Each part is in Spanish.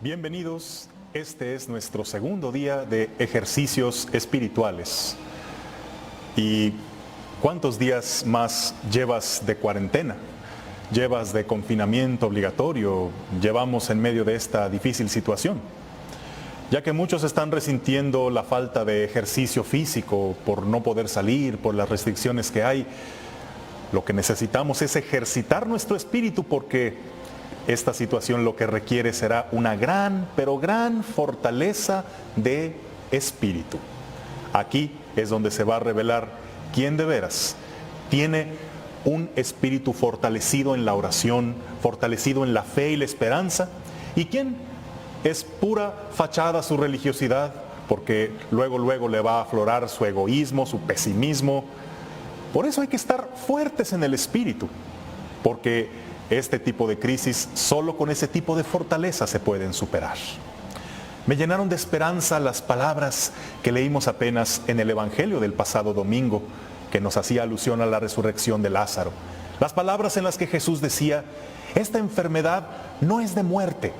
Bienvenidos, este es nuestro segundo día de ejercicios espirituales. ¿Y cuántos días más llevas de cuarentena? ¿Llevas de confinamiento obligatorio? ¿Llevamos en medio de esta difícil situación? Ya que muchos están resintiendo la falta de ejercicio físico por no poder salir, por las restricciones que hay, lo que necesitamos es ejercitar nuestro espíritu, porque esta situación lo que requiere será una gran, pero gran fortaleza de espíritu. Aquí es donde se va a revelar quién de veras tiene un espíritu fortalecido en la oración, fortalecido en la fe y la esperanza, y quién es pura fachada su religiosidad, porque luego le va a aflorar su egoísmo, su pesimismo. Por eso hay que estar fuertes en el espíritu, porque este tipo de crisis, solo con ese tipo de fortaleza se pueden superar. Me llenaron de esperanza las palabras que leímos apenas en el Evangelio del pasado domingo, que nos hacía alusión a la resurrección de Lázaro. Las palabras en las que Jesús decía: esta enfermedad no es de muerte,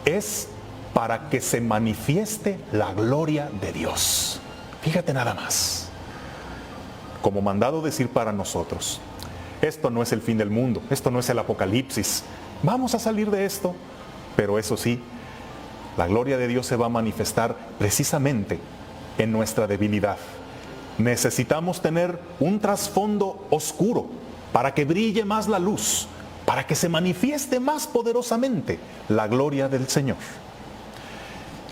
es para que se manifieste la gloria de Dios. Fíjate nada más. Como mandado decir para nosotros, esto no es el fin del mundo, esto no es el apocalipsis. Vamos a salir de esto, pero eso sí, la gloria de Dios se va a manifestar precisamente en nuestra debilidad. Necesitamos tener un trasfondo oscuro para que brille más la luz, para que se manifieste más poderosamente la gloria del Señor.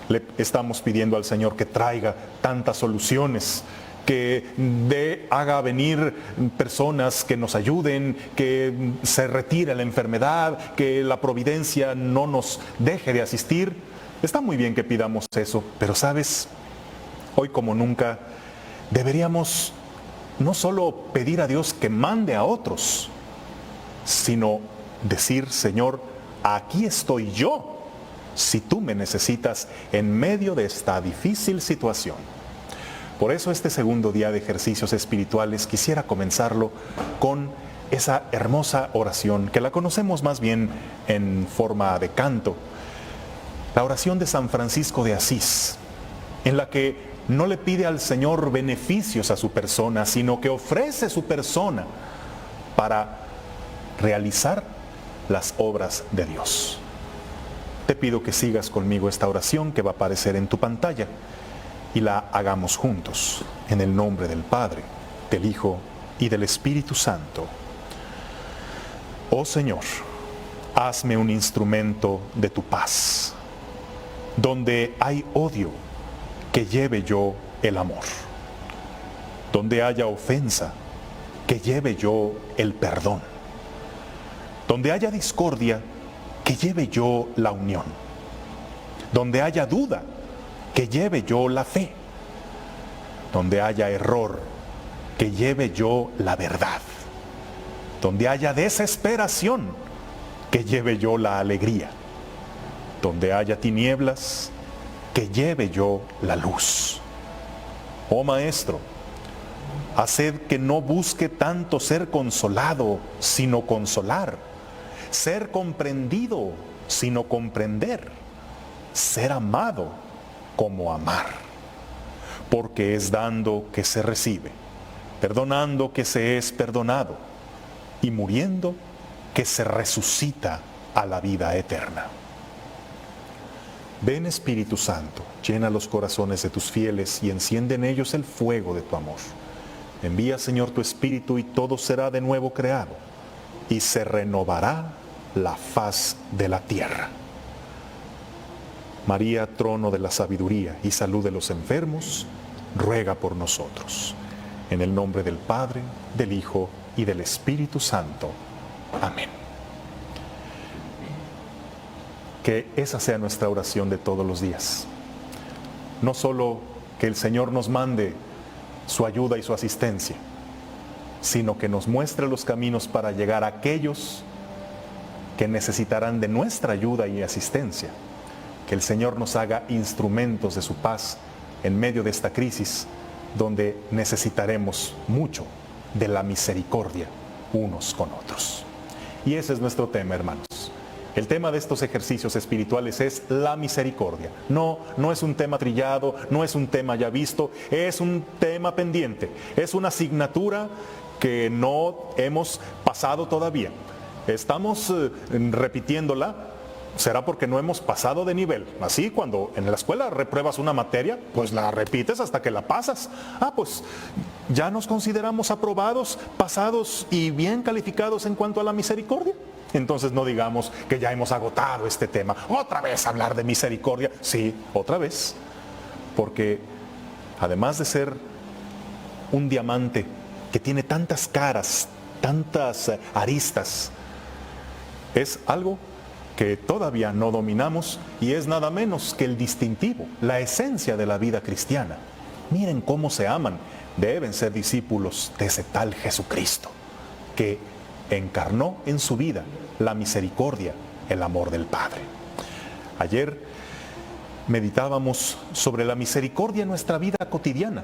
Le estamos pidiendo al Señor que traiga tantas soluciones, que haga venir personas que nos ayuden, que se retire la enfermedad, que la providencia no nos deje de asistir. Está muy bien que pidamos eso, pero ¿sabes? Hoy como nunca deberíamos no solo pedir a Dios que mande a otros, sino decir: Señor, aquí estoy yo, si tú me necesitas en medio de esta difícil situación. Por eso este segundo día de ejercicios espirituales quisiera comenzarlo con esa hermosa oración, que la conocemos más bien en forma de canto. La oración de San Francisco de Asís, en la que no le pide al Señor beneficios a su persona, sino que ofrece su persona para realizar las obras de Dios. Te pido que sigas conmigo esta oración que va a aparecer en tu pantalla, y la hagamos juntos, en el nombre del Padre, del Hijo y del Espíritu Santo. Oh Señor, hazme un instrumento de tu paz. Donde hay odio, que lleve yo el amor. Donde haya ofensa, que lleve yo el perdón. Donde haya discordia, que lleve yo la unión. Donde haya duda, que lleve yo la fe. Donde haya error, que lleve yo la verdad. Donde haya desesperación, que lleve yo la alegría. Donde haya tinieblas, que lleve yo la luz. Oh Maestro, haced que no busque tanto ser consolado, sino consolar. Ser comprendido, sino comprender. Ser amado, como amar, porque es dando que se recibe, perdonando que se es perdonado, y muriendo que se resucita a la vida eterna. Ven Espíritu Santo, llena los corazones de tus fieles y enciende en ellos el fuego de tu amor. Envía, Señor, tu Espíritu y todo será de nuevo creado, y se renovará la faz de la tierra. María, trono de la sabiduría y salud de los enfermos, ruega por nosotros. En el nombre del Padre, del Hijo y del Espíritu Santo. Amén. Que esa sea nuestra oración de todos los días. No solo que el Señor nos mande su ayuda y su asistencia, sino que nos muestre los caminos para llegar a aquellos que necesitarán de nuestra ayuda y asistencia. Que el Señor nos haga instrumentos de su paz en medio de esta crisis, donde necesitaremos mucho de la misericordia unos con otros. Y ese es nuestro tema, hermanos. El tema de estos ejercicios espirituales es la misericordia. No es un tema trillado, no es un tema ya visto, es un tema pendiente. Es una asignatura que no hemos pasado todavía. Estamos repitiéndola. Será porque no hemos pasado de nivel. Así, cuando en la escuela repruebas una materia, pues la repites hasta que la pasas. Pues ya nos consideramos aprobados, pasados y bien calificados en cuanto a la misericordia. Entonces no digamos que ya hemos agotado este tema. Otra vez hablar de misericordia. Sí, otra vez. Porque además de ser un diamante que tiene tantas caras, tantas aristas, es algo que todavía no dominamos y es nada menos que el distintivo, la esencia de la vida cristiana. Miren cómo se aman. Deben ser discípulos de ese tal Jesucristo, que encarnó en su vida la misericordia, el amor del Padre. Ayer meditábamos sobre la misericordia en nuestra vida cotidiana,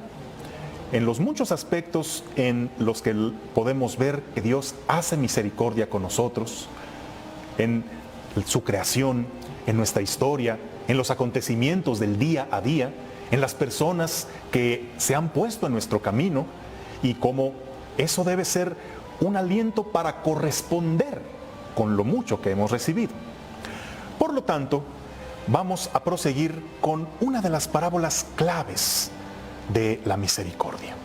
en los muchos aspectos en los que podemos ver que Dios hace misericordia con nosotros, en su creación, en nuestra historia, en los acontecimientos del día a día, en las personas que se han puesto en nuestro camino, y cómo eso debe ser un aliento para corresponder con lo mucho que hemos recibido. Por lo tanto, vamos a proseguir con una de las parábolas claves de la misericordia.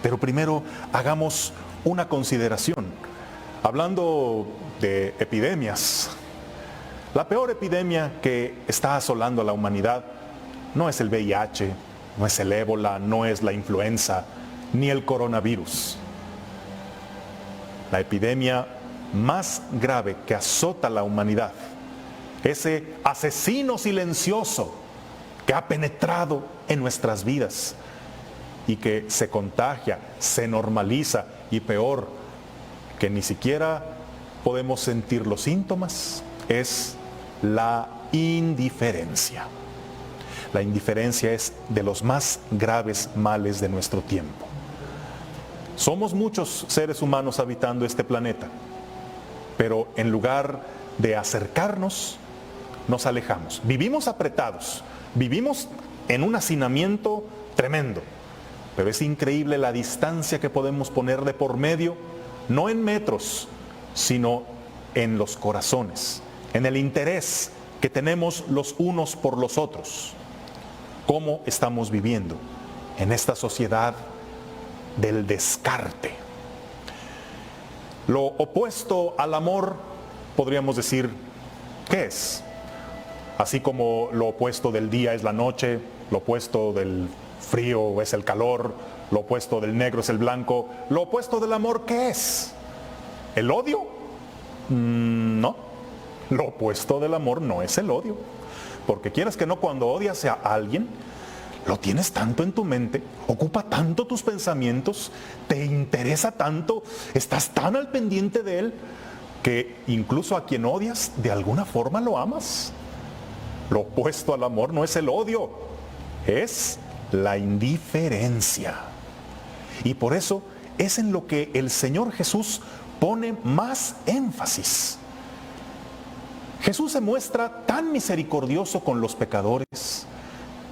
Pero primero hagamos una consideración. Hablando de epidemias, la peor epidemia que está asolando a la humanidad no es el VIH, no es el ébola, no es la influenza, ni el coronavirus. La epidemia más grave que azota a la humanidad, ese asesino silencioso que ha penetrado en nuestras vidas y que se contagia, se normaliza y peor, que ni siquiera podemos sentir los síntomas, es la indiferencia. La indiferencia es de los más graves males de nuestro tiempo. Somos muchos seres humanos habitando este planeta, pero en lugar de acercarnos, nos alejamos. Vivimos apretados, vivimos en un hacinamiento tremendo, pero es increíble la distancia que podemos poner de por medio, no en metros, sino en los corazones, en el interés que tenemos los unos por los otros. ¿Cómo estamos viviendo en esta sociedad del descarte? Lo opuesto al amor, podríamos decir, ¿qué es? Así como lo opuesto del día es la noche, lo opuesto del frío es el calor, lo opuesto del negro es el blanco, lo opuesto del amor, ¿qué es? ¿El odio? No, lo opuesto del amor no es el odio. Porque quieras que no, cuando odias a alguien, lo tienes tanto en tu mente, ocupa tanto tus pensamientos, te interesa tanto, estás tan al pendiente de él, que incluso a quien odias, de alguna forma lo amas. Lo opuesto al amor no es el odio, es la indiferencia. Y por eso es en lo que el Señor Jesús pone más énfasis. Jesús se muestra tan misericordioso con los pecadores,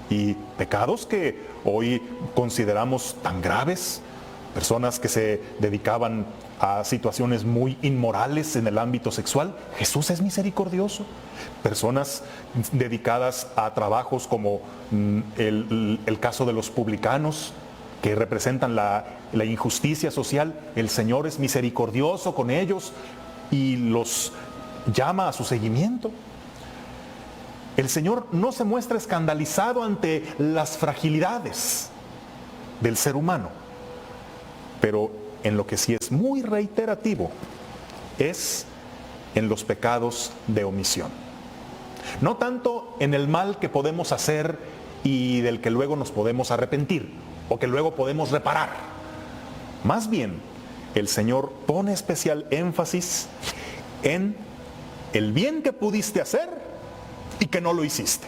y pecados que hoy consideramos tan graves, personas que se dedicaban a situaciones muy inmorales en el ámbito sexual. Jesús es misericordioso. Personas dedicadas a trabajos como el caso de los publicanos, que representan la injusticia social. El Señor es misericordioso con ellos y los llama a su seguimiento. El Señor no se muestra escandalizado ante las fragilidades del ser humano, pero en lo que sí es muy reiterativo es en los pecados de omisión. No tanto en el mal que podemos hacer y del que luego nos podemos arrepentir o que luego podemos reparar. Más bien, el Señor pone especial énfasis en el bien que pudiste hacer y que no lo hiciste.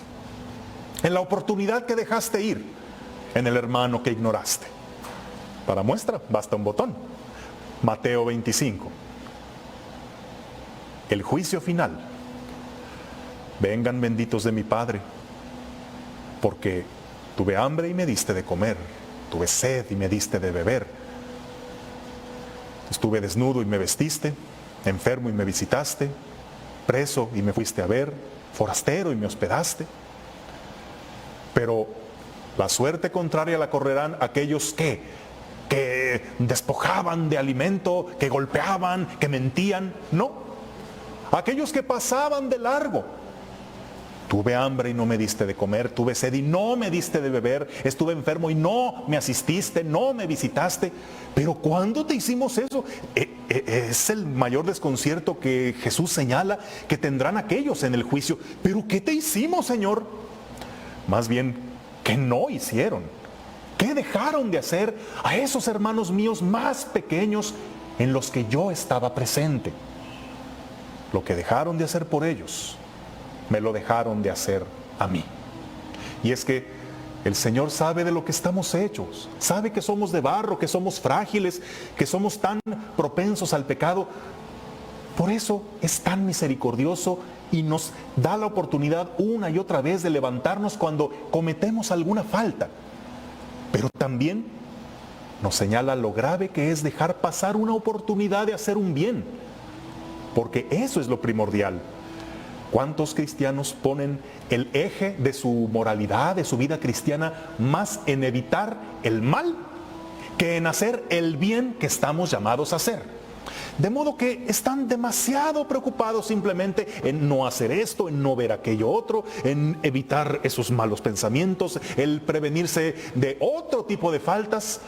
En la oportunidad que dejaste ir, en el hermano que ignoraste. Para muestra, basta un botón. Mateo 25. El juicio final. Vengan benditos de mi Padre, porque tuve hambre y me diste de comer, tuve sed y me diste de beber, estuve desnudo y me vestiste, enfermo y me visitaste, preso y me fuiste a ver, forastero y me hospedaste. Pero la suerte contraria la correrán aquellos que despojaban de alimento, que golpeaban, que mentían. No, aquellos que pasaban de largo. Tuve hambre y no me diste de comer, tuve sed y no me diste de beber, estuve enfermo y no me asististe, no me visitaste. Pero ¿cuándo te hicimos eso? Es el mayor desconcierto que Jesús señala que tendrán aquellos en el juicio. ¿Pero qué te hicimos, Señor? Más bien, ¿qué no hicieron? ¿Qué dejaron de hacer a esos hermanos míos más pequeños en los que yo estaba presente? Lo que dejaron de hacer por ellos, me lo dejaron de hacer a mí. Y es que el Señor sabe de lo que estamos hechos, sabe que somos de barro, que somos frágiles, que somos tan propensos al pecado. Por eso es tan misericordioso y nos da la oportunidad una y otra vez de levantarnos cuando cometemos alguna falta. Pero también nos señala lo grave que es dejar pasar una oportunidad de hacer un bien, porque eso es lo primordial. ¿Cuántos cristianos ponen el eje de su moralidad, de su vida cristiana, más en evitar el mal que en hacer el bien que estamos llamados a hacer? De modo que están demasiado preocupados simplemente en no hacer esto, en no ver aquello otro, en evitar esos malos pensamientos, el prevenirse de otro tipo de faltas,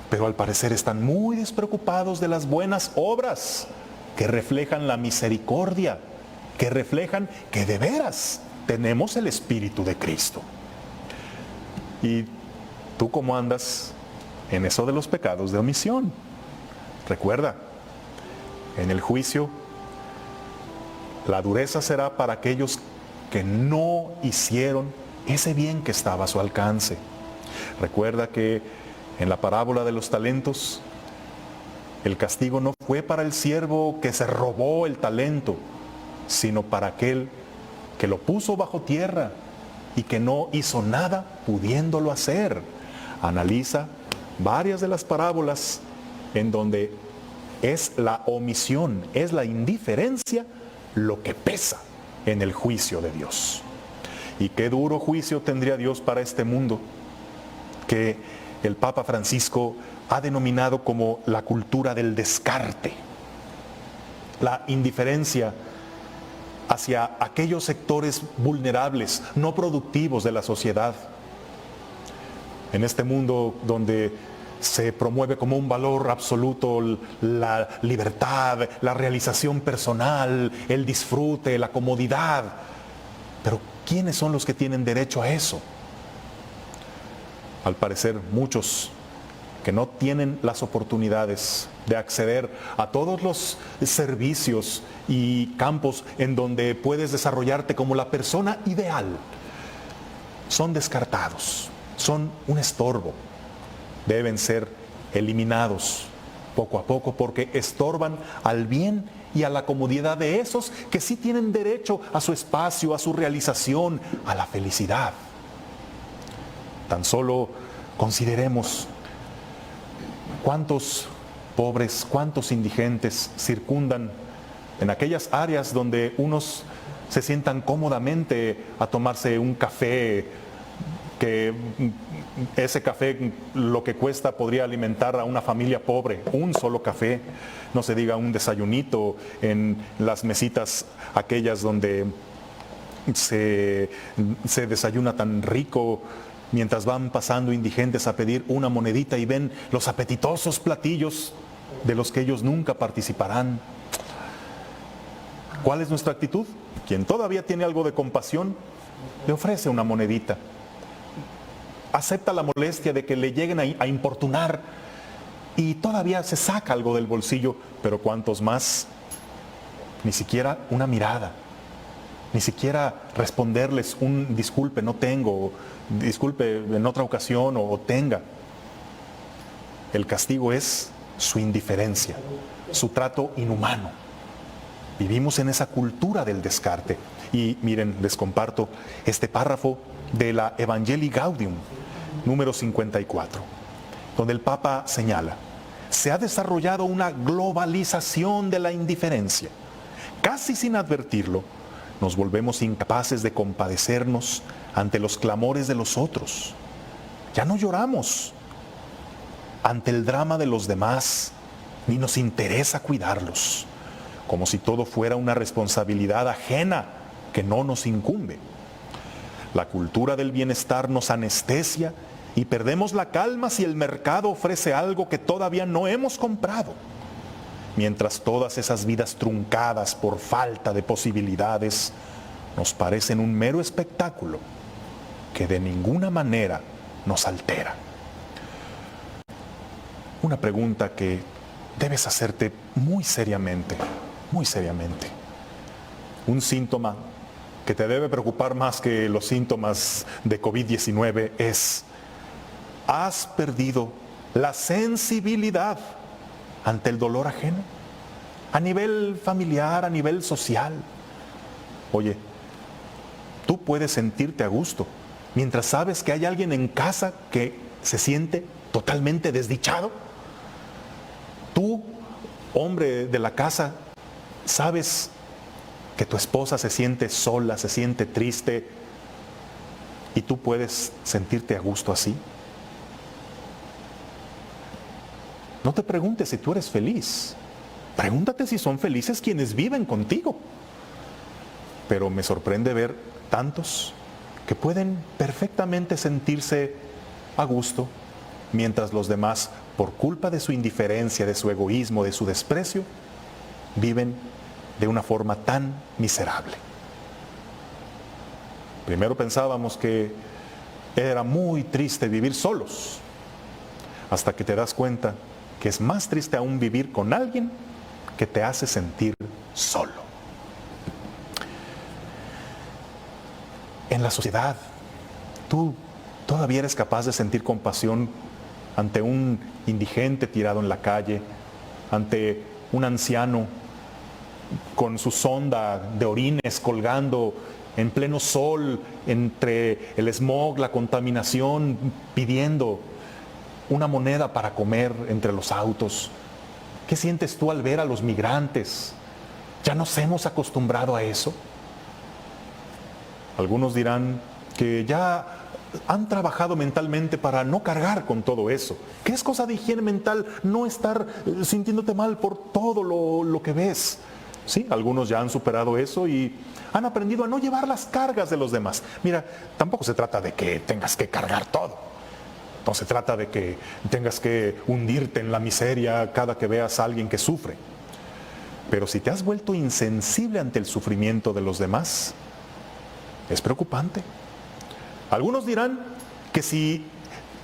pero al parecer están muy despreocupados de las buenas obras que reflejan la misericordia, que reflejan que de veras tenemos el Espíritu de Cristo. ¿Y tú cómo andas en eso de los pecados de omisión? Recuerda, en el juicio, la dureza será para aquellos que no hicieron ese bien que estaba a su alcance. Recuerda que en la parábola de los talentos, el castigo no fue para el siervo que se robó el talento, sino para aquel que lo puso bajo tierra y que no hizo nada pudiéndolo hacer. Analiza varias de las parábolas en donde es la omisión, es la indiferencia lo que pesa en el juicio de Dios. Y qué duro juicio tendría Dios para este mundo, que el Papa Francisco ha denominado como la cultura del descarte, la indiferencia hacia aquellos sectores vulnerables, no productivos de la sociedad. En este mundo donde se promueve como un valor absoluto la libertad, la realización personal, el disfrute, la comodidad. Pero ¿quiénes son los que tienen derecho a eso? Al parecer muchos que no tienen las oportunidades de acceder a todos los servicios y campos en donde puedes desarrollarte como la persona ideal, son descartados, son un estorbo. Deben ser eliminados poco a poco porque estorban al bien y a la comodidad de esos que sí tienen derecho a su espacio, a su realización, a la felicidad. Tan solo consideremos cuántos pobres, cuántos indigentes circundan en aquellas áreas donde unos se sientan cómodamente a tomarse un café, que ese café lo que cuesta podría alimentar a una familia pobre, un solo café, no se diga un desayunito en las mesitas aquellas donde se desayuna tan rico mientras van pasando indigentes a pedir una monedita y ven los apetitosos platillos de los que ellos nunca participarán. ¿Cuál es nuestra actitud? Quien todavía tiene algo de compasión, le ofrece una monedita. Acepta la molestia de que le lleguen a importunar y todavía se saca algo del bolsillo, pero ¿cuántos más? Ni siquiera una mirada, ni siquiera responderles un disculpe, no tengo, disculpe en otra ocasión o tenga. El castigo es su indiferencia, su trato inhumano. Vivimos en esa cultura del descarte. Y miren, les comparto este párrafo de la Evangelii Gaudium, número 54, donde el Papa señala: se ha desarrollado una globalización de la indiferencia. Casi sin advertirlo, nos volvemos incapaces de compadecernos ante los clamores de los otros. Ya no lloramos ante el drama de los demás, ni nos interesa cuidarlos, como si todo fuera una responsabilidad ajena que no nos incumbe. La cultura del bienestar nos anestesia y perdemos la calma si el mercado ofrece algo que todavía no hemos comprado. Mientras todas esas vidas truncadas por falta de posibilidades nos parecen un mero espectáculo que de ninguna manera nos altera. Una pregunta que debes hacerte muy seriamente, muy seriamente. Un síntoma que te debe preocupar más que los síntomas de COVID-19 es: ¿has perdido la sensibilidad ante el dolor ajeno? A nivel familiar, a nivel social. Oye, tú puedes sentirte a gusto mientras sabes que hay alguien en casa que se siente totalmente desdichado. Tú, hombre de la casa, sabes que tu esposa se siente sola, se siente triste, y tú puedes sentirte a gusto así. No te preguntes si tú eres feliz. Pregúntate si son felices quienes viven contigo. Pero me sorprende ver tantos que pueden perfectamente sentirse a gusto, mientras los demás, por culpa de su indiferencia, de su egoísmo, de su desprecio, viven de una forma tan miserable. Primero pensábamos que era muy triste vivir solos, hasta que te das cuenta que es más triste aún vivir con alguien que te hace sentir solo. En la sociedad, tú todavía eres capaz de sentir compasión ante un indigente tirado en la calle, ante un anciano con su sonda de orines colgando en pleno sol, entre el smog, la contaminación, pidiendo una moneda para comer entre los autos. ¿Qué sientes tú al ver a los migrantes? ¿Ya nos hemos acostumbrado a eso? Algunos dirán que ya han trabajado mentalmente para no cargar con todo eso. ¿Qué es cosa de higiene mental no estar sintiéndote mal por todo lo que ves? Sí, algunos ya han superado eso y han aprendido a no llevar las cargas de los demás. Mira, tampoco se trata de que tengas que cargar todo. No se trata de que tengas que hundirte en la miseria cada que veas a alguien que sufre. Pero si te has vuelto insensible ante el sufrimiento de los demás, es preocupante. Algunos dirán que si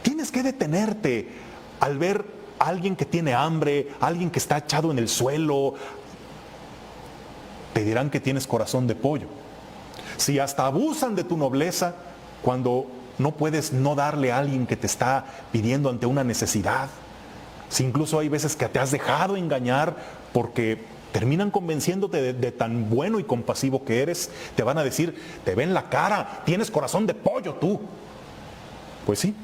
tienes que detenerte al ver a alguien que tiene hambre, a alguien que está echado en el suelo, te dirán que tienes corazón de pollo. Si hasta abusan de tu nobleza cuando no puedes no darle a alguien que te está pidiendo ante una necesidad. Si incluso hay veces que te has dejado engañar porque terminan convenciéndote de tan bueno y compasivo que eres, te van a decir, te ven la cara, tienes corazón de pollo tú. Pues sí,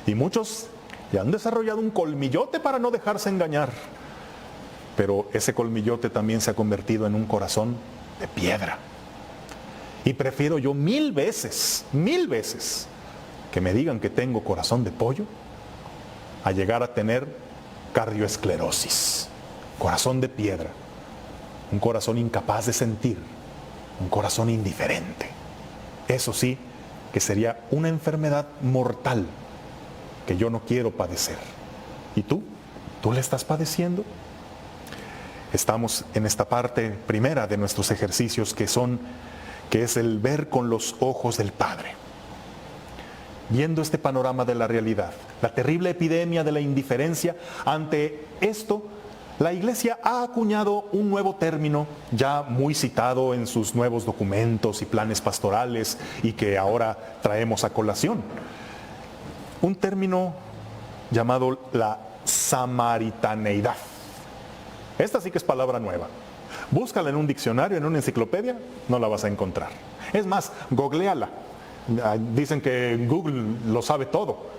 y muchos ya han desarrollado un colmillote para no dejarse engañar. Pero ese colmillote también se ha convertido en un corazón de piedra. Y prefiero yo mil veces, que me digan que tengo corazón de pollo, a llegar a tener cardioesclerosis, corazón de piedra, un corazón incapaz de sentir, un corazón indiferente. Eso sí, que sería una enfermedad mortal que yo no quiero padecer. ¿Y tú? ¿Tú la estás padeciendo? Estamos en esta parte primera de nuestros ejercicios que es el ver con los ojos del Padre. Viendo este panorama de la realidad, la terrible epidemia de la indiferencia, ante esto, la Iglesia ha acuñado un nuevo término ya muy citado en sus nuevos documentos y planes pastorales y que ahora traemos a colación. Un término llamado la samaritaneidad. Esta sí que es palabra nueva. Búscala en un diccionario, en una enciclopedia, no la vas a encontrar. Es más, googleala. Dicen que Google lo sabe todo.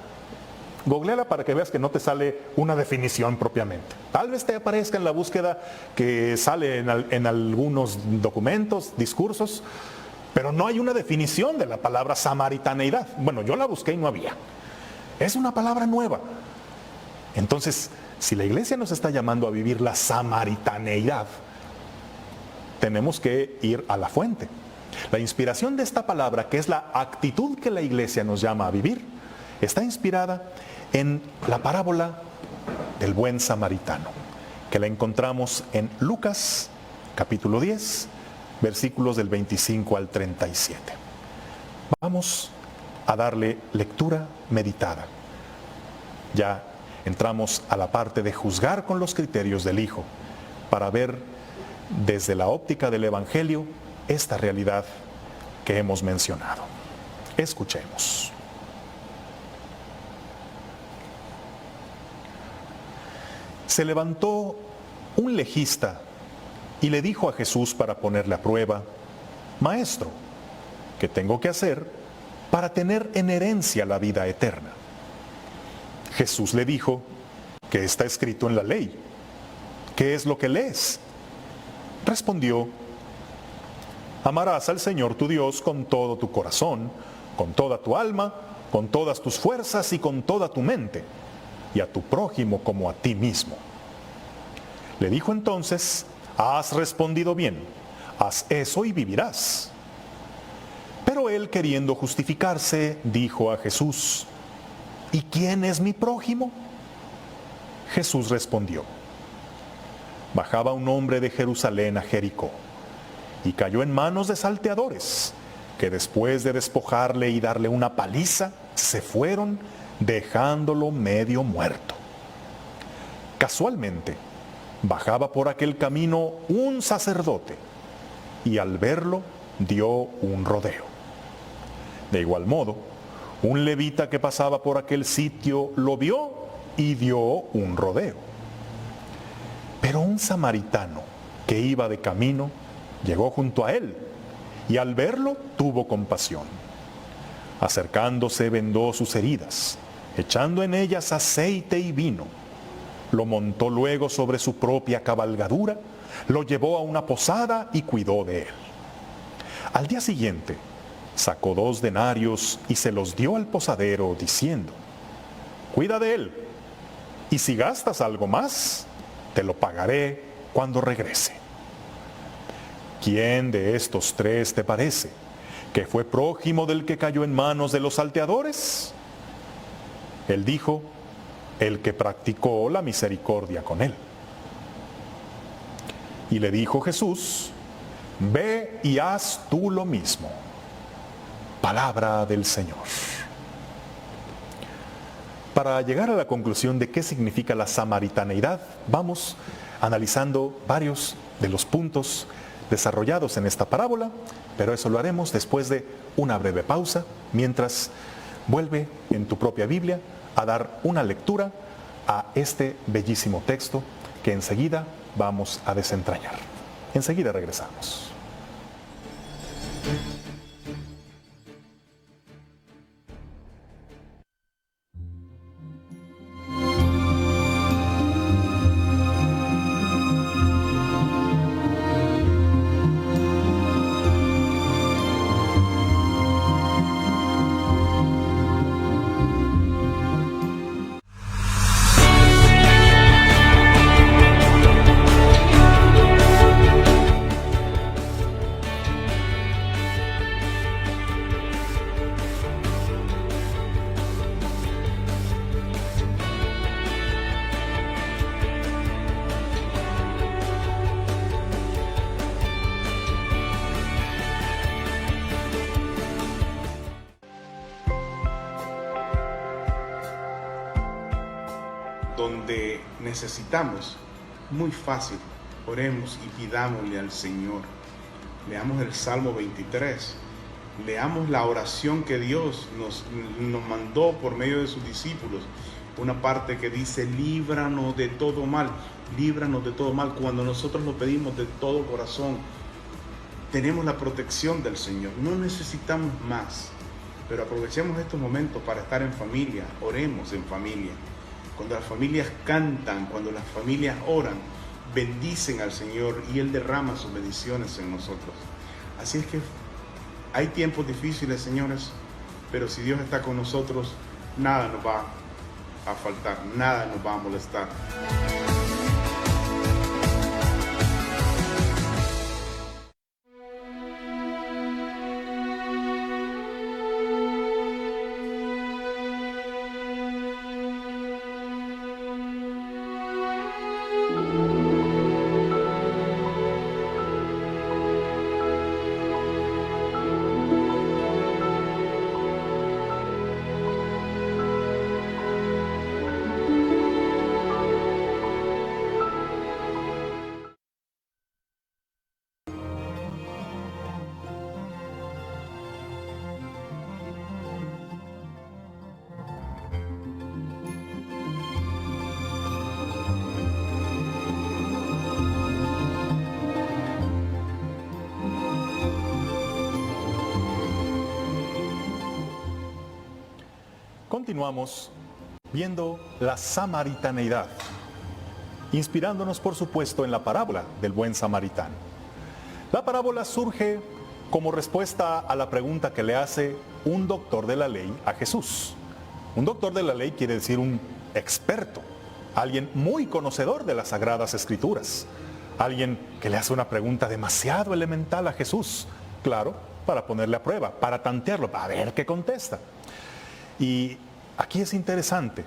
Googleala para que veas que no te sale una definición propiamente. Tal vez te aparezca en la búsqueda que sale en algunos documentos, discursos, pero no hay una definición de la palabra samaritaneidad. Bueno, yo la busqué y no había. Es una palabra nueva. Entonces, si la Iglesia nos está llamando a vivir la samaritaneidad, tenemos que ir a la fuente. La inspiración de esta palabra, que es la actitud que la Iglesia nos llama a vivir, está inspirada en la parábola del buen samaritano, que la encontramos en Lucas, capítulo 10, versículos del 25 al 37. Vamos a darle lectura meditada. Ya entramos a la parte de juzgar con los criterios del Hijo, para ver desde la óptica del Evangelio esta realidad que hemos mencionado. Escuchemos. Se levantó un legista y le dijo a Jesús para ponerle a prueba: Maestro, ¿qué tengo que hacer para tener en herencia la vida eterna? Jesús le dijo: ¿qué está escrito en la ley? ¿Qué es lo que lees? Respondió: amarás al Señor tu Dios con todo tu corazón, con toda tu alma, con todas tus fuerzas y con toda tu mente, y a tu prójimo como a ti mismo. Le dijo entonces: has respondido bien, haz eso y vivirás. Pero él, queriendo justificarse, dijo a Jesús: ¿y quién es mi prójimo? Jesús respondió: bajaba un hombre de Jerusalén a Jericó, y cayó en manos de salteadores, que después de despojarle y darle una paliza, se fueron, dejándolo medio muerto. Casualmente, bajaba por aquel camino un sacerdote, y al verlo dio un rodeo. De igual modo, un levita que pasaba por aquel sitio lo vio y dio un rodeo. Pero un samaritano que iba de camino llegó junto a él, y al verlo tuvo compasión. Acercándose, vendó sus heridas, echando en ellas aceite y vino. Lo montó luego sobre su propia cabalgadura, lo llevó a una posada y cuidó de él. Al día siguiente, sacó 2 denarios y se los dio al posadero, diciendo: cuida de él, y si gastas algo más, te lo pagaré cuando regrese. ¿Quién de estos 3 te parece que fue prójimo del que cayó en manos de los salteadores? Él dijo: el que practicó la misericordia con él. Y le dijo Jesús: ve y haz tú lo mismo. Palabra del Señor. Para llegar a la conclusión de qué significa la samaritaneidad, vamos analizando varios de los puntos desarrollados en esta parábola, pero eso lo haremos después de una breve pausa, mientras vuelve en tu propia Biblia a dar una lectura a este bellísimo texto que enseguida vamos a desentrañar. Enseguida regresamos. donde necesitamos, muy fácil, oremos y pidámosle al Señor. Leamos el Salmo 23, leamos la oración que Dios nos mandó por medio de sus discípulos. Una parte que dice, líbranos de todo mal, líbranos de todo mal. Cuando nosotros lo pedimos de todo corazón, tenemos la protección del Señor, no necesitamos más. Pero aprovechemos estos momentos para estar en familia, oremos en familia. Cuando las familias cantan, cuando las familias oran, bendicen al Señor y Él derrama sus bendiciones en nosotros. Así es que hay tiempos difíciles, señores, pero si Dios está con nosotros, nada nos va a faltar, nada nos va a molestar. Continuamos viendo la samaritaneidad, inspirándonos por supuesto en la parábola del buen samaritano. La parábola surge como respuesta a la pregunta que le hace un doctor de la ley a Jesús. Un doctor de la ley quiere decir un experto, alguien muy conocedor de las Sagradas Escrituras, alguien que le hace una pregunta demasiado elemental a Jesús, claro, para ponerle a prueba, para tantearlo, para ver qué contesta. Y aquí es interesante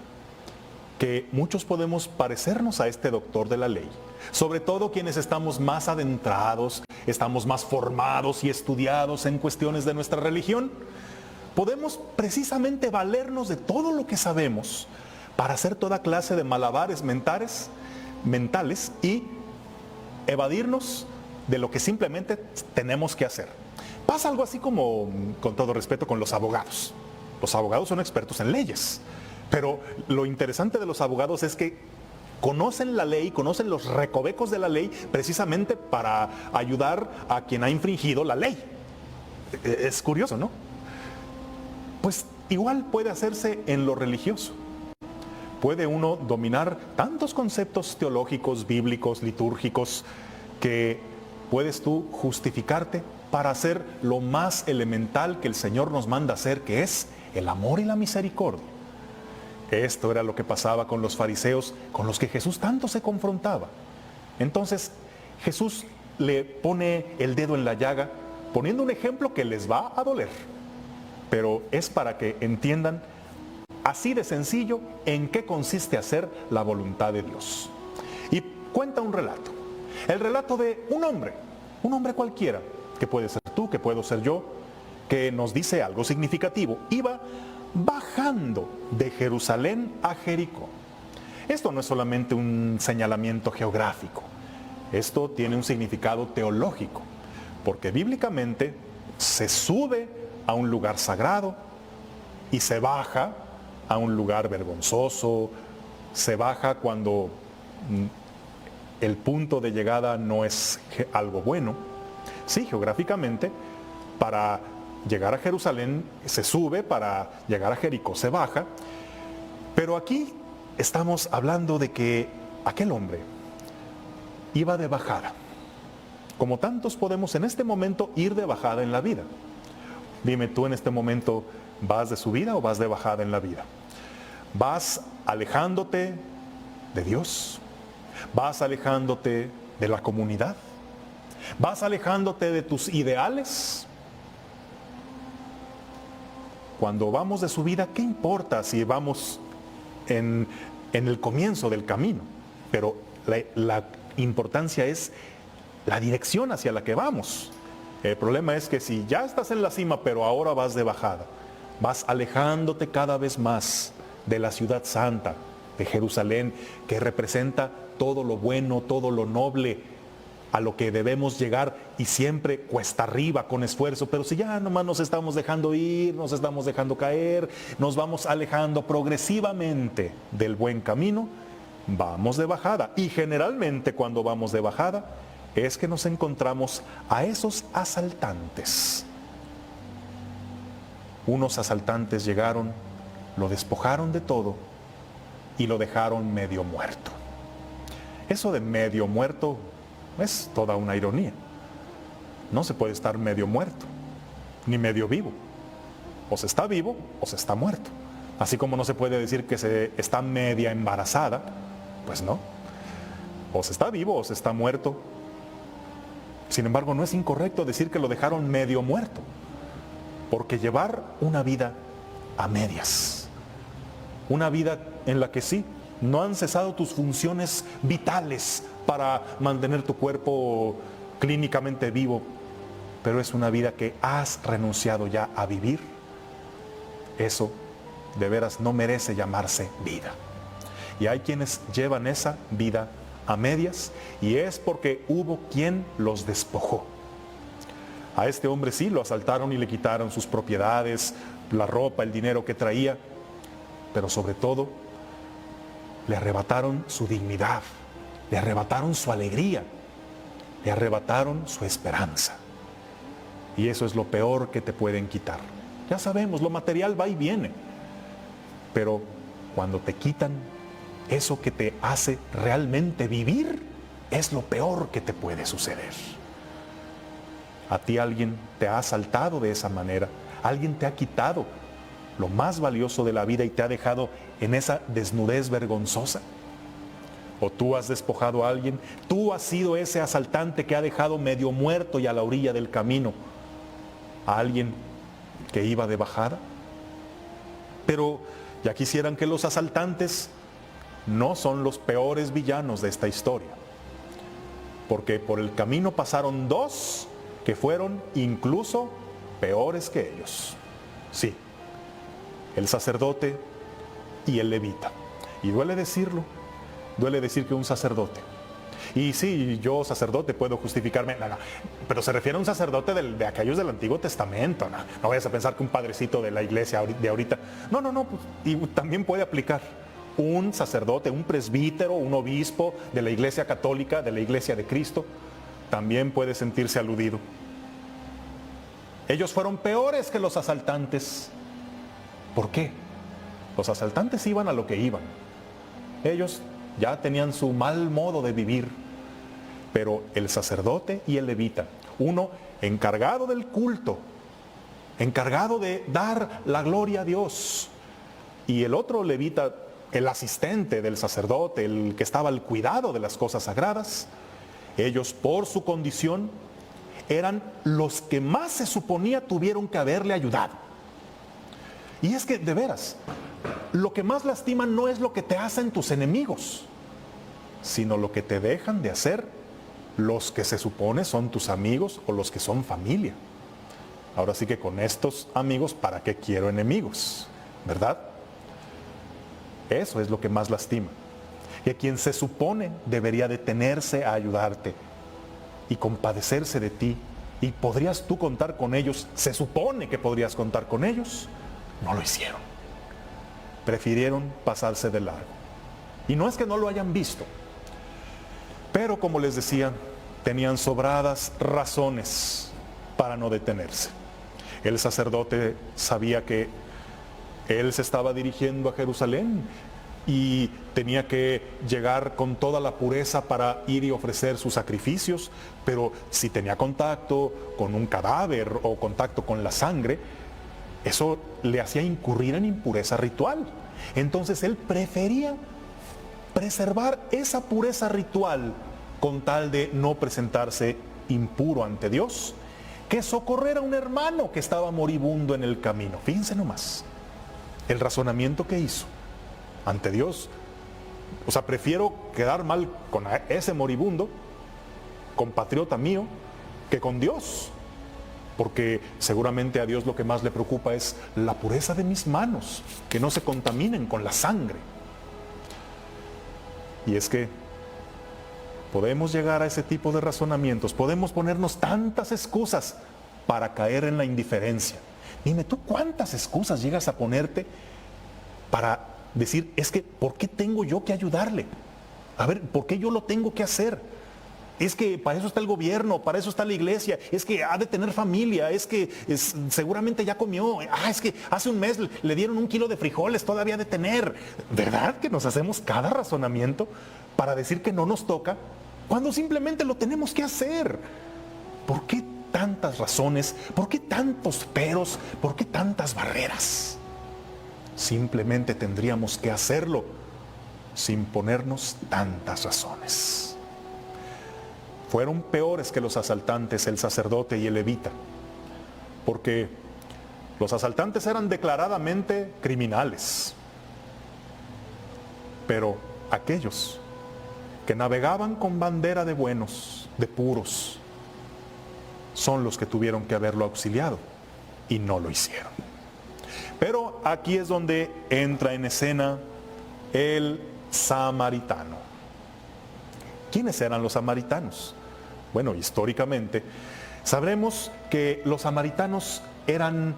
que muchos podemos parecernos a este doctor de la ley, sobre todo quienes estamos más adentrados, estamos más formados y estudiados en cuestiones de nuestra religión. Podemos precisamente valernos de todo lo que sabemos para hacer toda clase de malabares mentales y evadirnos de lo que simplemente tenemos que hacer. Pasa algo así como, con todo respeto, con los abogados. Los abogados son expertos en leyes, pero lo interesante de los abogados es que conocen la ley, conocen los recovecos de la ley precisamente para ayudar a quien ha infringido la ley. Es curioso, ¿no? Pues igual puede hacerse en lo religioso. Puede uno dominar tantos conceptos teológicos, bíblicos, litúrgicos, que puedes tú justificarte para hacer lo más elemental que el Señor nos manda hacer, que es el amor y la misericordia. Esto era lo que pasaba con los fariseos, con los que Jesús tanto se confrontaba. Entonces, Jesús le pone el dedo en la llaga, poniendo un ejemplo que les va a doler, pero es para que entiendan así de sencillo en qué consiste hacer la voluntad de Dios. Y cuenta un relato, el relato de un hombre cualquiera, que puede ser tú, que puedo ser yo, que nos dice algo significativo. Iba bajando de Jerusalén a Jericó. Esto no es solamente un señalamiento geográfico, esto tiene un significado teológico, porque bíblicamente se sube a un lugar sagrado y se baja a un lugar vergonzoso, se baja cuando el punto de llegada no es algo bueno. Sí, geográficamente, para llegar a Jerusalén se sube, para llegar a Jericó se baja, pero aquí estamos hablando de que aquel hombre iba de bajada, como tantos podemos en este momento ir de bajada en la vida. Dime tú, en este momento, ¿vas de subida o vas de bajada en la vida? ¿Vas alejándote de Dios? ¿Vas alejándote de la comunidad? ¿Vas alejándote de tus ideales? Cuando vamos de subida, ¿qué importa si vamos en el comienzo del camino? Pero la importancia es la dirección hacia la que vamos. El problema es que si ya estás en la cima, pero ahora vas de bajada, vas alejándote cada vez más de la ciudad santa, de Jerusalén, que representa todo lo bueno, todo lo noble, a lo que debemos llegar, y siempre cuesta arriba, con esfuerzo. Pero si ya nomás nos estamos dejando ir, nos estamos dejando caer, nos vamos alejando progresivamente del buen camino, vamos de bajada. Y generalmente cuando vamos de bajada es que nos encontramos a esos asaltantes. Unos asaltantes llegaron, lo despojaron de todo y lo dejaron medio muerto. Eso de medio muerto es toda una ironía. No se puede estar medio muerto, ni medio vivo. O se está vivo o se está muerto. Así como no se puede decir que se está media embarazada, pues no. O se está vivo o se está muerto. Sin embargo, no es incorrecto decir que lo dejaron medio muerto, porque llevar una vida a medias, una vida en la que sí, no han cesado tus funciones vitales para mantener tu cuerpo clínicamente vivo, pero es una vida que has renunciado ya a vivir, eso de veras no merece llamarse vida. Y hay quienes llevan esa vida a medias, y es porque hubo quien los despojó. A este hombre sí lo asaltaron y le quitaron sus propiedades, la ropa, el dinero que traía, pero sobre todo le arrebataron su dignidad, le arrebataron su alegría, le arrebataron su esperanza. Y eso es lo peor que te pueden quitar. Ya sabemos, lo material va y viene, pero cuando te quitan eso que te hace realmente vivir, es lo peor que te puede suceder. A ti alguien te ha asaltado de esa manera, alguien te ha quitado lo más valioso de la vida y te ha dejado en esa desnudez vergonzosa. O tú has despojado a alguien, tú has sido ese asaltante que ha dejado medio muerto y a la orilla del camino a alguien que iba de bajada. Pero ya quisieran que los asaltantes no son los peores villanos de esta historia, porque por el camino pasaron dos que fueron incluso peores que ellos. Sí, el sacerdote y el levita. Y duele decirlo, duele decir que un sacerdote. Y sí, yo sacerdote puedo justificarme, no, pero se refiere a un sacerdote de aquellos del Antiguo Testamento. No vayas a pensar que un padrecito de la iglesia de ahorita. No, pues, y también puede aplicar un sacerdote, un presbítero, un obispo de la iglesia católica, de la iglesia de Cristo, también puede sentirse aludido. Ellos fueron peores que los asaltantes. ¿Por qué? Los asaltantes iban a lo que iban. Ellos ya tenían su mal modo de vivir. Pero el sacerdote y el levita, uno encargado del culto, encargado de dar la gloria a Dios, y el otro levita, el asistente del sacerdote, el que estaba al cuidado de las cosas sagradas, ellos por su condición eran los que más se suponía tuvieron que haberle ayudado. Y es que, de veras, lo que más lastima no es lo que te hacen tus enemigos, sino lo que te dejan de hacer los que se supone son tus amigos o los que son familia. Ahora sí que con estos amigos, ¿para qué quiero enemigos? ¿Verdad? Eso es lo que más lastima. Que quien se supone debería detenerse a ayudarte y compadecerse de ti, y podrías tú contar con ellos, se supone que podrías contar con ellos, no lo hicieron. Prefirieron pasarse de largo. Y no es que no lo hayan visto, pero como les decía, tenían sobradas razones para no detenerse. El sacerdote sabía que él se estaba dirigiendo a Jerusalén y tenía que llegar con toda la pureza para ir y ofrecer sus sacrificios, pero si tenía contacto con un cadáver o contacto con la sangre, eso le hacía incurrir en impureza ritual. Entonces él prefería preservar esa pureza ritual con tal de no presentarse impuro ante Dios, que socorrer a un hermano que estaba moribundo en el camino. Fíjense nomás el razonamiento que hizo ante Dios. O sea, prefiero quedar mal con ese moribundo, compatriota mío, que con Dios, porque seguramente a Dios lo que más le preocupa es la pureza de mis manos, que no se contaminen con la sangre. Y es que podemos llegar a ese tipo de razonamientos, podemos ponernos tantas excusas para caer en la indiferencia. Dime, ¿tú cuántas excusas llegas a ponerte para decir, es que, ¿por qué tengo yo que ayudarle? A ver, ¿por qué yo lo tengo que hacer? Es que para eso está el gobierno, para eso está la iglesia, es que ha de tener familia, es que seguramente ya comió, es que hace un mes le dieron 1 kilo de frijoles, todavía ha de tener. ¿Verdad que nos hacemos cada razonamiento para decir que no nos toca, cuando simplemente lo tenemos que hacer? ¿Por qué tantas razones? ¿Por qué tantos peros? ¿Por qué tantas barreras? Simplemente tendríamos que hacerlo sin ponernos tantas razones. Fueron peores que los asaltantes, el sacerdote y el levita, porque los asaltantes eran declaradamente criminales, pero aquellos que navegaban con bandera de buenos, de puros, son los que tuvieron que haberlo auxiliado y no lo hicieron. Pero aquí es donde entra en escena el samaritano. ¿Quiénes eran los samaritanos? Bueno, históricamente sabremos que los samaritanos eran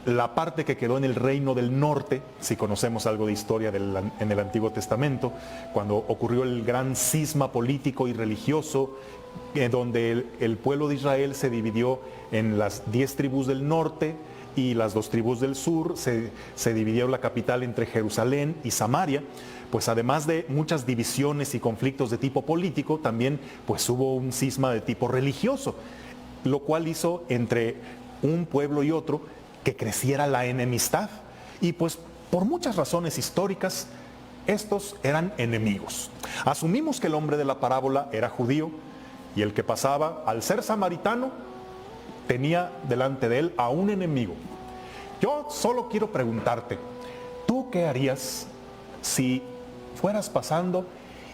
la parte que quedó en el reino del norte, si conocemos algo de historia en el Antiguo Testamento, cuando ocurrió el gran cisma político y religioso, donde el pueblo de Israel se dividió en las 10 tribus del norte y las 2 tribus del sur, se dividió la capital entre Jerusalén y Samaria. Pues además de muchas divisiones y conflictos de tipo político, también pues hubo un cisma de tipo religioso, lo cual hizo entre un pueblo y otro que creciera la enemistad. Y pues por muchas razones históricas, estos eran enemigos. Asumimos que el hombre de la parábola era judío y el que pasaba, al ser samaritano, tenía delante de él a un enemigo. Yo solo quiero preguntarte, ¿tú qué harías si fueras pasando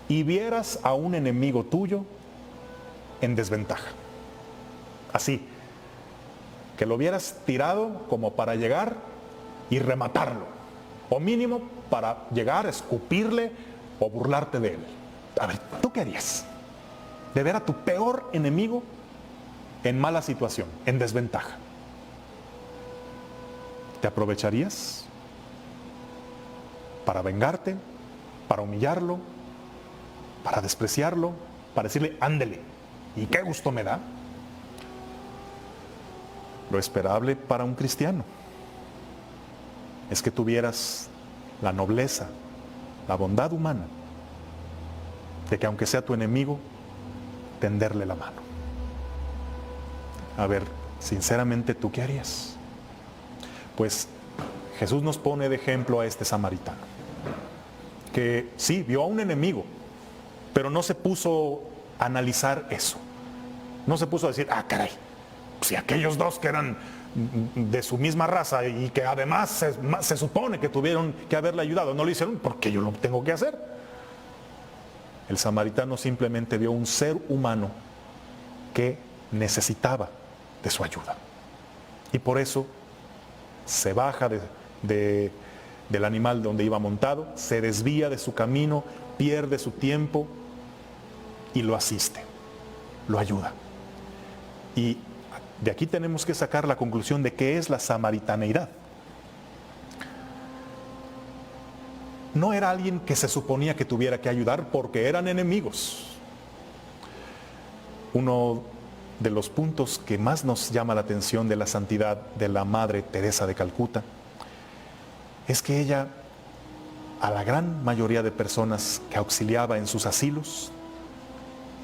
y vieras a un enemigo tuyo en desventaja? Así, que lo vieras tirado como para llegar y rematarlo, o mínimo para llegar a escupirle o burlarte de él. A ver, ¿tú qué harías? De ver a tu peor enemigo en mala situación, en desventaja. ¿Te aprovecharías para vengarte, para humillarlo, para despreciarlo, para decirle, ándele, y qué gusto me da? Lo esperable para un cristiano es que tuvieras la nobleza, la bondad humana, de que aunque sea tu enemigo, tenderle la mano. A ver, sinceramente, ¿tú qué harías? Pues Jesús nos pone de ejemplo a este samaritano, que sí, vio a un enemigo, pero no se puso a analizar eso. No se puso a decir, caray, si aquellos dos que eran de su misma raza y que además se supone que tuvieron que haberle ayudado, no lo hicieron, ¿por qué yo lo tengo que hacer? El samaritano simplemente vio un ser humano que necesitaba de su ayuda. Y por eso se baja del animal donde iba montado, se desvía de su camino, pierde su tiempo y lo asiste, lo ayuda. Y de aquí tenemos que sacar la conclusión de qué es la samaritaneidad. No era alguien que se suponía que tuviera que ayudar porque eran enemigos. Uno de los puntos que más nos llama la atención de la santidad de la Madre Teresa de Calcuta es que ella, a la gran mayoría de personas que auxiliaba en sus asilos,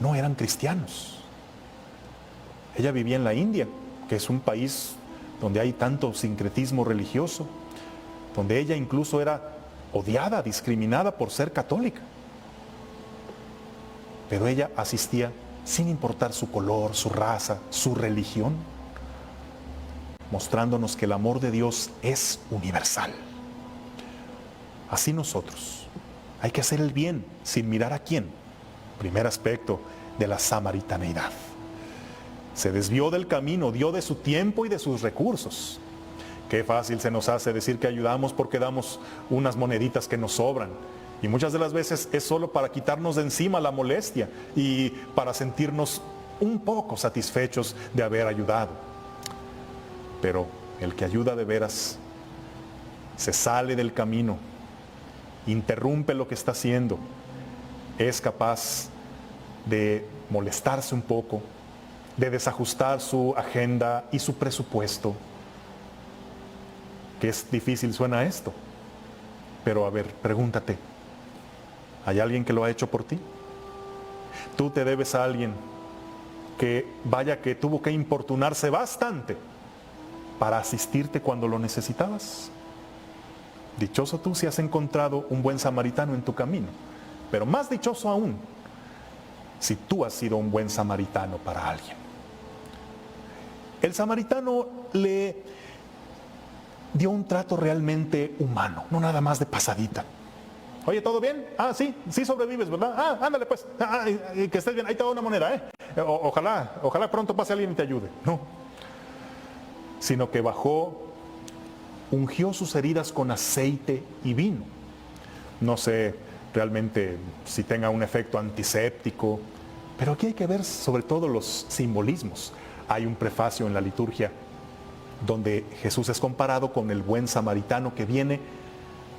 no eran cristianos. Ella vivía en la India, que es un país donde hay tanto sincretismo religioso, donde ella incluso era odiada, discriminada por ser católica. Pero ella asistía sin importar su color, su raza, su religión, mostrándonos que el amor de Dios es universal. Así nosotros hay que hacer el bien sin mirar a quién. Primer aspecto de la samaritaneidad. Se desvió del camino, dio de su tiempo y de sus recursos. Qué fácil se nos hace decir que ayudamos porque damos unas moneditas que nos sobran. Y muchas de las veces es solo para quitarnos de encima la molestia y para sentirnos un poco satisfechos de haber ayudado. Pero el que ayuda de veras se sale del camino, interrumpe lo que está haciendo, es capaz de molestarse un poco, de desajustar su agenda y su presupuesto. Qué es difícil suena esto, pero a ver, pregúntate, ¿hay alguien que lo ha hecho por ti? Tú te debes a alguien que vaya que tuvo que importunarse bastante para asistirte cuando lo necesitabas. Dichoso tú si has encontrado un buen samaritano en tu camino, pero más dichoso aún si tú has sido un buen samaritano para alguien. El samaritano le dio un trato realmente humano, no nada más de pasadita. Oye, ¿todo bien? Ah, sí sobrevives, ¿verdad? Ah, ándale pues, que estés bien, ahí te doy una moneda, ¿eh? Ojalá pronto pase alguien y te ayude. No, sino que bajó, ungió sus heridas con aceite y vino. No sé realmente si tenga un efecto antiséptico, pero aquí hay que ver sobre todo los simbolismos. Hay un prefacio en la liturgia donde Jesús es comparado con el buen samaritano que viene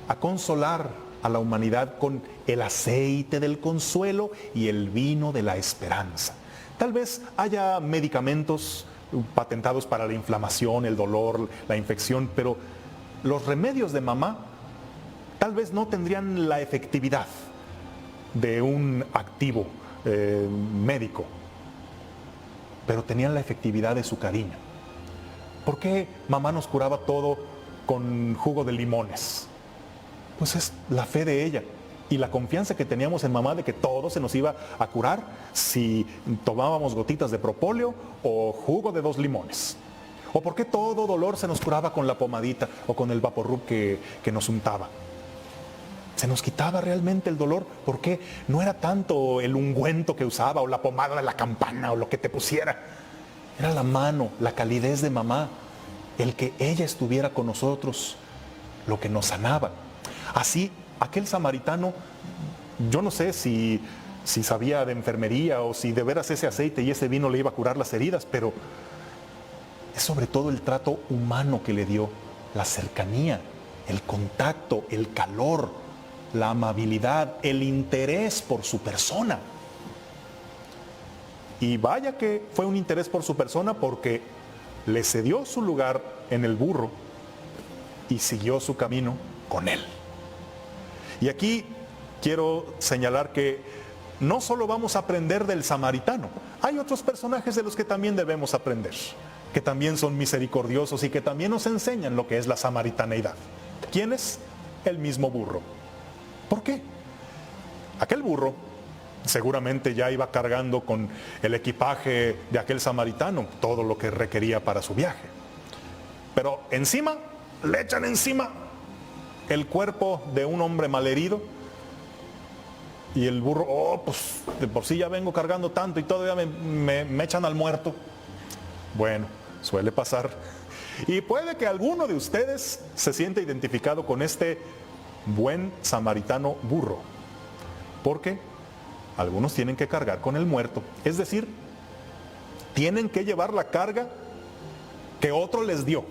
a consolar a la humanidad con el aceite del consuelo y el vino de la esperanza. Tal vez haya medicamentos patentados para la inflamación, el dolor, la infección, pero los remedios de mamá tal vez no tendrían la efectividad de un activo médico, pero tenían la efectividad de su cariño. ¿Por qué mamá nos curaba todo con jugo de limones? Pues es la fe de ella y la confianza que teníamos en mamá de que todo se nos iba a curar si tomábamos gotitas de propóleo o jugo de 2 limones. ¿O por qué todo dolor se nos curaba con la pomadita o con el Vaporub que nos untaba? Se nos quitaba realmente el dolor porque no era tanto el ungüento que usaba o la pomada de la campana o lo que te pusiera. Era la mano, la calidez de mamá, el que ella estuviera con nosotros, lo que nos sanaba. Así, aquel samaritano, yo no sé si sabía de enfermería o si de veras ese aceite y ese vino le iba a curar las heridas, pero es sobre todo el trato humano que le dio, la cercanía, el contacto, el calor, la amabilidad, el interés por su persona. Y vaya que fue un interés por su persona porque le cedió su lugar en el burro y siguió su camino con él. Y aquí quiero señalar que no solo vamos a aprender del samaritano, hay otros personajes de los que también debemos aprender, que también son misericordiosos y que también nos enseñan lo que es la samaritaneidad. ¿Quién es? El mismo burro. ¿Por qué? Aquel burro seguramente ya iba cargando con el equipaje de aquel samaritano, todo lo que requería para su viaje. Pero encima, le echan encima el cuerpo de un hombre malherido y el burro, pues de por sí ya vengo cargando tanto y todavía me echan al muerto. Bueno, suele pasar. Y puede que alguno de ustedes se sienta identificado con este buen samaritano burro, porque algunos tienen que cargar con el muerto, es decir, tienen que llevar la carga que otro les dio.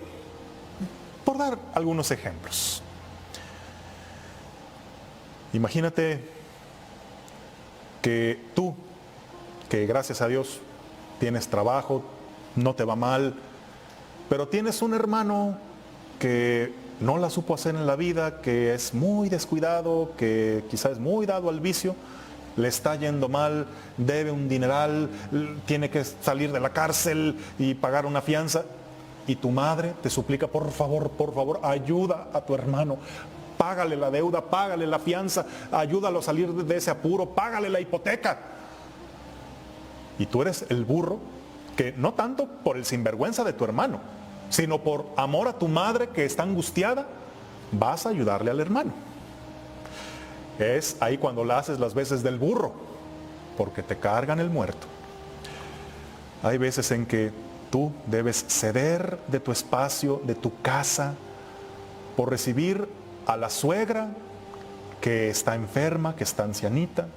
Por dar algunos ejemplos. Imagínate que tú, que gracias a Dios tienes trabajo, no te va mal, pero tienes un hermano que no la supo hacer en la vida, que es muy descuidado, que quizás es muy dado al vicio, le está yendo mal, debe un dineral, tiene que salir de la cárcel y pagar una fianza, y tu madre te suplica, por favor, ayuda a tu hermano, págale la deuda, págale la fianza, ayúdalo a salir de ese apuro, págale la hipoteca. Y tú eres el burro que no tanto por el sinvergüenza de tu hermano, sino por amor a tu madre que está angustiada, vas a ayudarle al hermano. Es ahí cuando la haces las veces del burro, porque te cargan el muerto. Hay veces en que tú debes ceder de tu espacio, de tu casa, por recibir a la suegra que está enferma, que está ancianita,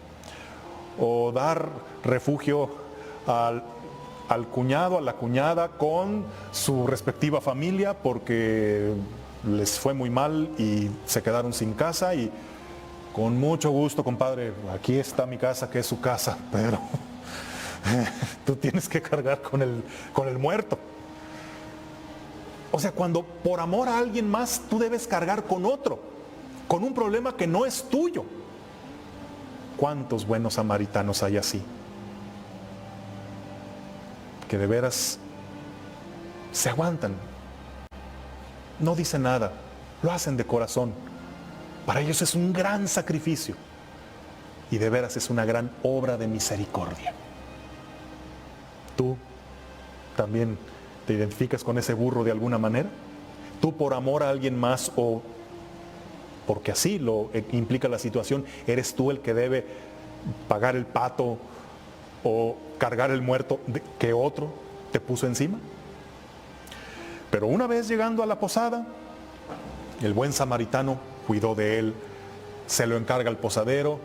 o dar refugio al cuñado, a la cuñada con su respectiva familia porque les fue muy mal y se quedaron sin casa y con mucho gusto, compadre, aquí está mi casa, que es su casa, pero tú tienes que cargar con el muerto. O sea, cuando por amor a alguien más tú debes cargar con otro, con un problema que no es tuyo. ¿Cuántos buenos samaritanos hay así? Que de veras se aguantan, no dicen nada, lo hacen de corazón. Para ellos es un gran sacrificio y de veras es una gran obra de misericordia. ¿Tú también te identificas con ese burro de alguna manera? ¿Tú por amor a alguien más o porque así lo implica la situación, eres tú el que debe pagar el pato o cargar el muerto que otro te puso encima? Pero una vez llegando a la posada, el buen samaritano cuidó de él, se lo encarga al posadero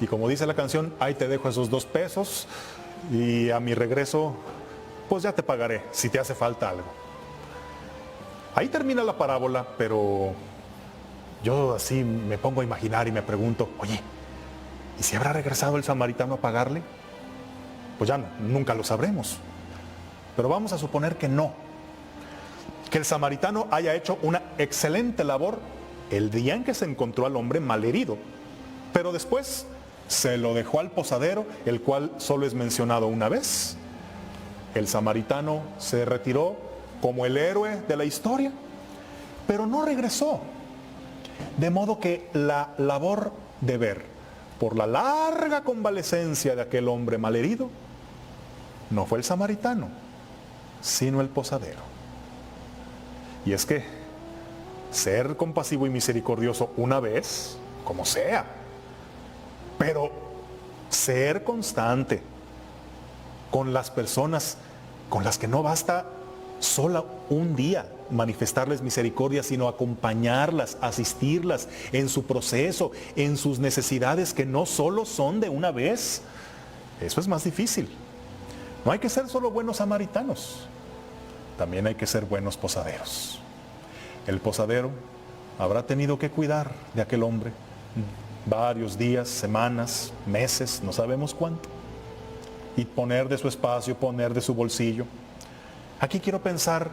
y como dice la canción, ahí te dejo esos 2 pesos y a mi regreso pues ya te pagaré si te hace falta algo. Ahí termina la parábola, pero yo así me pongo a imaginar y me pregunto, oye, ¿y si habrá regresado el samaritano a pagarle? Pues ya no, nunca lo sabremos. Pero vamos a suponer que no. Que el samaritano haya hecho una excelente labor el día en que se encontró al hombre malherido. Pero después se lo dejó al posadero, el cual solo es mencionado una vez. El samaritano se retiró como el héroe de la historia, pero no regresó. De modo que la labor de ver por la larga convalecencia de aquel hombre malherido no fue el samaritano, sino el posadero. Y es que ser compasivo y misericordioso una vez, como sea, pero ser constante con las personas con las que no basta sola un día manifestarles misericordia, sino acompañarlas, asistirlas en su proceso, en sus necesidades que no solo son de una vez. Eso es más difícil. No hay que ser solo buenos samaritanos, también hay que ser buenos posaderos. El posadero habrá tenido que cuidar de aquel hombre varios días, semanas, meses, no sabemos cuánto, y poner de su espacio, poner de su bolsillo. Aquí quiero pensar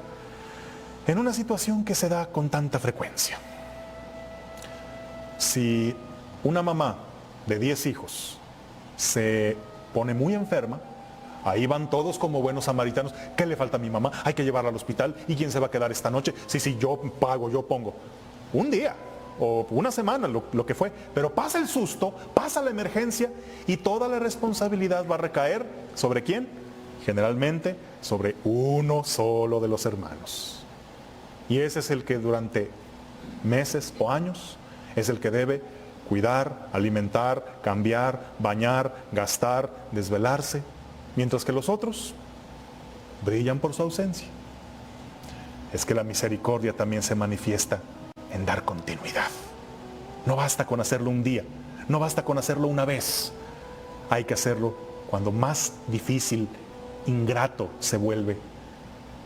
en una situación que se da con tanta frecuencia. Si una mamá de 10 hijos se pone muy enferma, ahí van todos como buenos samaritanos. ¿Qué le falta a mi mamá? Hay que llevarla al hospital. ¿Y quién se va a quedar esta noche? Sí, yo pago, yo pongo. Un día o una semana, lo que fue. Pero pasa el susto, pasa la emergencia y toda la responsabilidad va a recaer ¿sobre quién? Generalmente sobre uno solo de los hermanos. Y ese es el que durante meses o años es el que debe cuidar, alimentar, cambiar, bañar, gastar, desvelarse, mientras que los otros brillan por su ausencia. Es que la misericordia también se manifiesta en dar continuidad. No basta con hacerlo un día, no basta con hacerlo una vez. Hay que hacerlo cuando más difícil, ingrato se vuelve,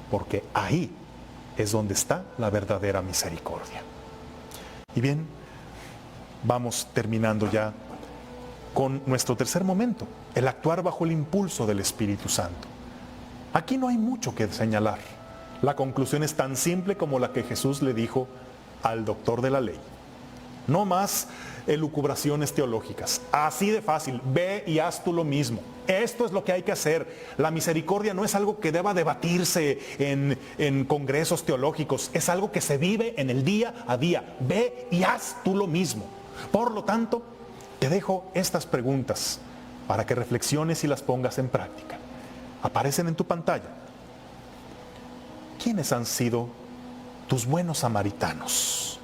porque ahí es donde está la verdadera misericordia. Y bien, vamos terminando ya con nuestro tercer momento, el actuar bajo el impulso del Espíritu Santo. Aquí no hay mucho que señalar. La conclusión es tan simple como la que Jesús le dijo al doctor de la ley. No más elucubraciones teológicas. Así de fácil, ve y haz tú lo mismo. Esto es lo que hay que hacer. La misericordia no es algo que deba debatirse en congresos teológicos, es algo que se vive en el día a día. Ve y haz tú lo mismo. Por lo tanto, te dejo estas preguntas para que reflexiones y las pongas en práctica. Aparecen en tu pantalla. ¿Quiénes han sido tus buenos samaritanos?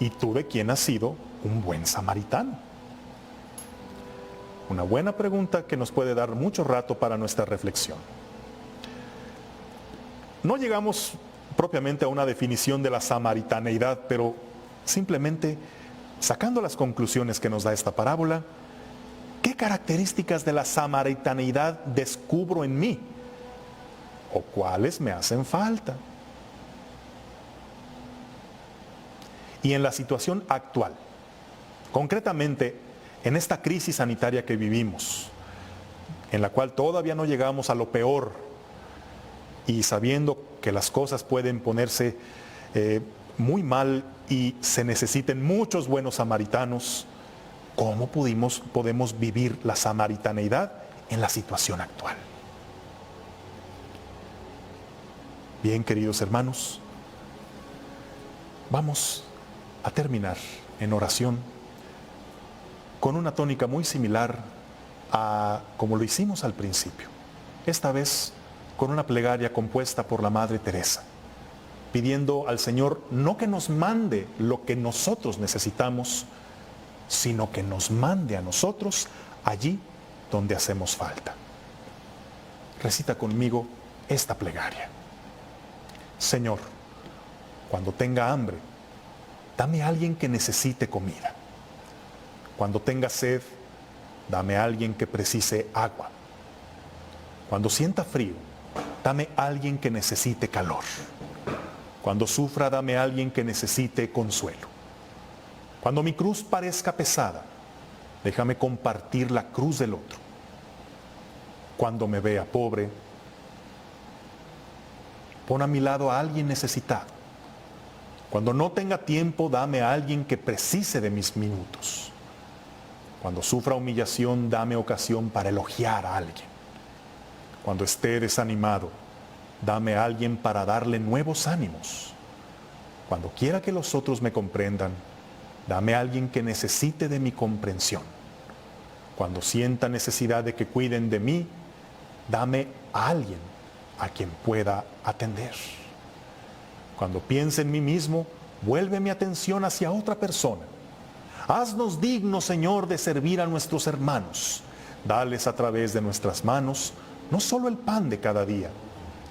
¿Y tú de quién has sido un buen samaritano? Una buena pregunta que nos puede dar mucho rato para nuestra reflexión. No llegamos propiamente a una definición de la samaritaneidad, pero simplemente Sacando las conclusiones que nos da esta parábola, ¿qué características de la samaritaneidad descubro en mí? ¿O cuáles me hacen falta? Y en la situación actual, concretamente en esta crisis sanitaria que vivimos, en la cual todavía no llegamos a lo peor, y sabiendo que las cosas pueden ponerse muy mal y se necesiten muchos buenos samaritanos, ¿cómo podemos vivir la samaritaneidad en la situación actual? Bien, queridos hermanos, vamos a terminar en oración con una tónica muy similar a como lo hicimos al principio. Esta vez con una plegaria compuesta por la Madre Teresa, pidiendo al Señor no que nos mande lo que nosotros necesitamos, sino que nos mande a nosotros allí donde hacemos falta. Recita conmigo esta plegaria. Señor, cuando tenga hambre, dame a alguien que necesite comida. Cuando tenga sed, dame a alguien que precise agua. Cuando sienta frío, dame a alguien que necesite calor. Cuando sufra, dame a alguien que necesite consuelo. Cuando mi cruz parezca pesada, déjame compartir la cruz del otro. Cuando me vea pobre, pon a mi lado a alguien necesitado. Cuando no tenga tiempo, dame a alguien que precise de mis minutos. Cuando sufra humillación, dame ocasión para elogiar a alguien. Cuando esté desanimado, dame a alguien para darle nuevos ánimos. Cuando quiera que los otros me comprendan, dame a alguien que necesite de mi comprensión. Cuando sienta necesidad de que cuiden de mí, dame a alguien a quien pueda atender. Cuando piense en mí mismo, vuelve mi atención hacia otra persona. Haznos dignos, Señor, de servir a nuestros hermanos. Dales a través de nuestras manos no solo el pan de cada día,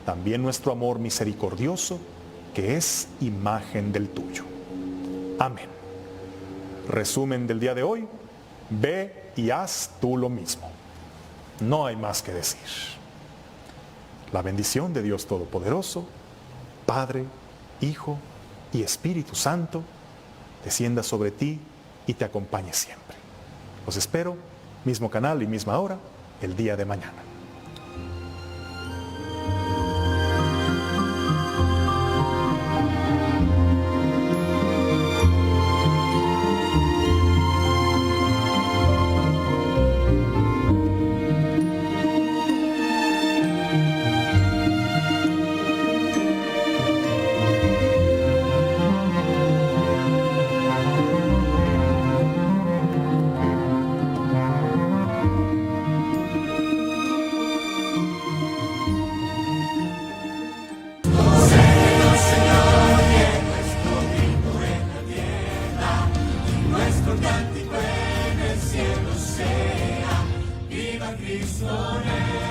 también nuestro amor misericordioso, que es imagen del tuyo. Amén. Resumen del día de hoy: ve y haz tú lo mismo. No hay más que decir. La bendición de Dios Todopoderoso, Padre, Hijo y Espíritu Santo, descienda sobre ti y te acompañe siempre. Los espero, mismo canal y misma hora, el día de mañana. Cristo.